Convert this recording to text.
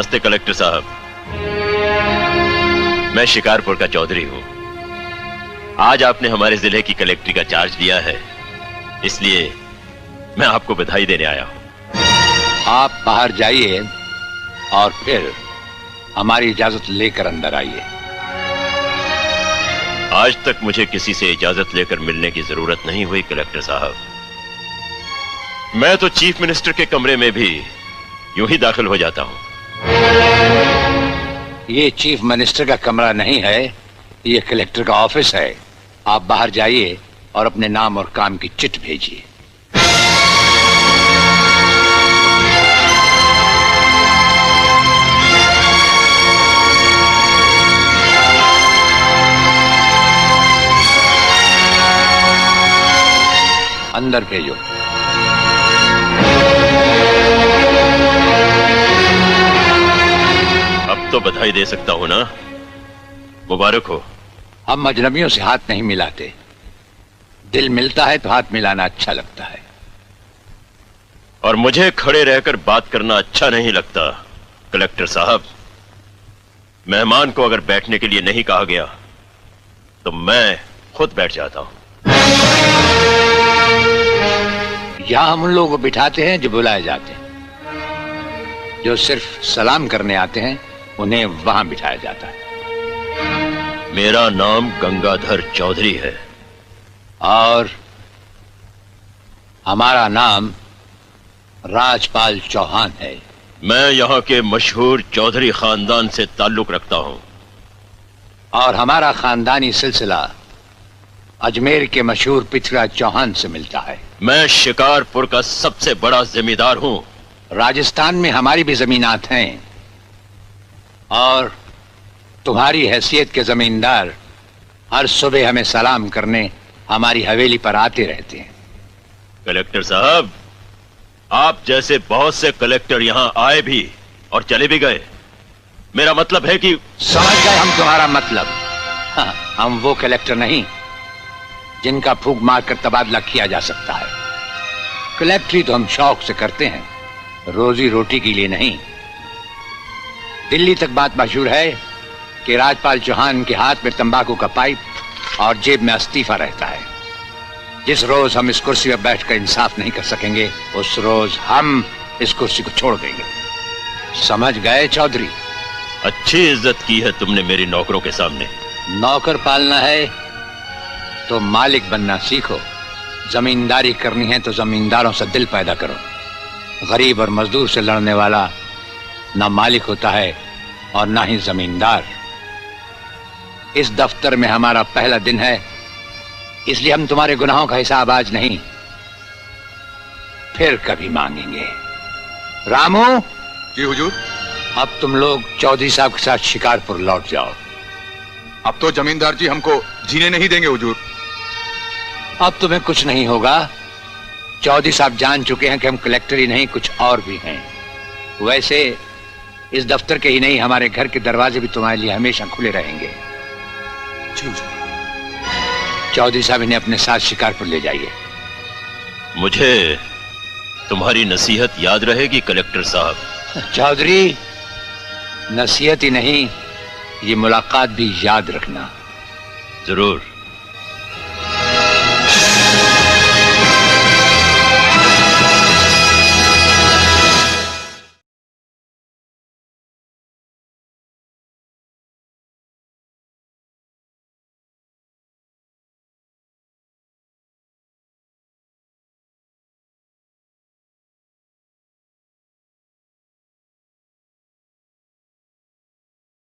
नमस्ते कलेक्टर साहब, मैं शिकारपुर का चौधरी हूं। आज आपने हमारे जिले की कलेक्ट्री का चार्ज लिया है, इसलिए मैं आपको बधाई देने आया हूं। आप बाहर जाइए और फिर हमारी इजाजत लेकर अंदर आइए। आज तक मुझे किसी से इजाजत लेकर मिलने की जरूरत नहीं हुई कलेक्टर साहब। मैं तो चीफ मिनिस्टर के कमरे में भी यूं ही दाखिल हो जाता हूं। ये चीफ मिनिस्टर का कमरा नहीं है, ये कलेक्टर का ऑफिस है। आप बाहर जाइए और अपने नाम और काम की चिट भेजिए। अंदर भेजो। अब तो बधाई दे सकता हूं ना? मुबारक हो। हम अजनबियों से हाथ नहीं मिलाते। दिल मिलता है तो हाथ मिलाना अच्छा लगता है। और मुझे खड़े रहकर बात करना अच्छा नहीं लगता कलेक्टर साहब। मेहमान को अगर बैठने के लिए नहीं कहा गया तो मैं खुद बैठ जाता हूं। यहां हम उन लोगों को बिठाते हैं जो बुलाए जाते हैं। जो सिर्फ सलाम करने आते हैं उन्हें वहां बिठाया जाता है। मेरा नाम गंगाधर चौधरी है और हमारा नाम राजपाल चौहान है। मैं यहाँ के मशहूर चौधरी खानदान से ताल्लुक रखता हूँ। और हमारा खानदानी सिलसिला अजमेर के मशहूर पृथ्वीराज चौहान से मिलता है। मैं शिकारपुर का सबसे बड़ा जमींदार हूँ। राजस्थान में हमारी भी जमीनात हैं और तुम्हारी हैसियत के जमींदार हर सुबह हमें सलाम करने हमारी हवेली पर आते रहते हैं। कलेक्टर साहब, आप जैसे बहुत से कलेक्टर यहाँ आए भी और चले भी गए। मेरा मतलब है कि समझ गए हम तुम्हारा मतलब। हाँ, हम वो कलेक्टर नहीं जिनका फूंक मारकर तबादला किया जा सकता है। कलेक्टरी तो हम शौक से करते हैं, रोजी रोटी के लिए नहीं। दिल्ली तक बात मशहूर है कि राजपाल चौहान के हाथ में तंबाकू का पाइप और जेब में इस्तीफा रहता है। जिस रोज हम इस कुर्सी पर बैठकर इंसाफ नहीं कर सकेंगे उस रोज हम इस कुर्सी को छोड़ देंगे। समझ गए चौधरी? अच्छी इज्जत की है तुमने मेरी नौकरों के सामने। नौकर पालना है तो मालिक बनना सीखो। जमींदारी करनी है तो जमींदारों से दिल पैदा करो। गरीब और मजदूर से लड़ने वाला ना मालिक होता है और ना ही जमींदार। इस दफ्तर में हमारा पहला दिन है, इसलिए हम तुम्हारे गुनाहों का हिसाब आज नहीं फिर कभी मांगेंगे। रामू। जी हुजूर। अब तुम लोग चौधरी साहब के साथ शिकारपुर लौट जाओ। अब तो जमींदार जी हमको जीने नहीं देंगे हुजूर। अब तुम्हें कुछ नहीं होगा। चौधरी साहब जान चुके हैं कि हम कलेक्टर ही नहीं कुछ और भी हैं। वैसे इस दफ्तर के ही नहीं हमारे घर के दरवाजे भी तुम्हारे लिए हमेशा खुले रहेंगे। चौधरी साहब इन्हें अपने साथ शिकारपुर ले जाइए। मुझे तुम्हारी नसीहत याद रहेगी कलेक्टर साहब। चौधरी, नसीहत ही नहीं ये मुलाकात भी याद रखना। जरूर।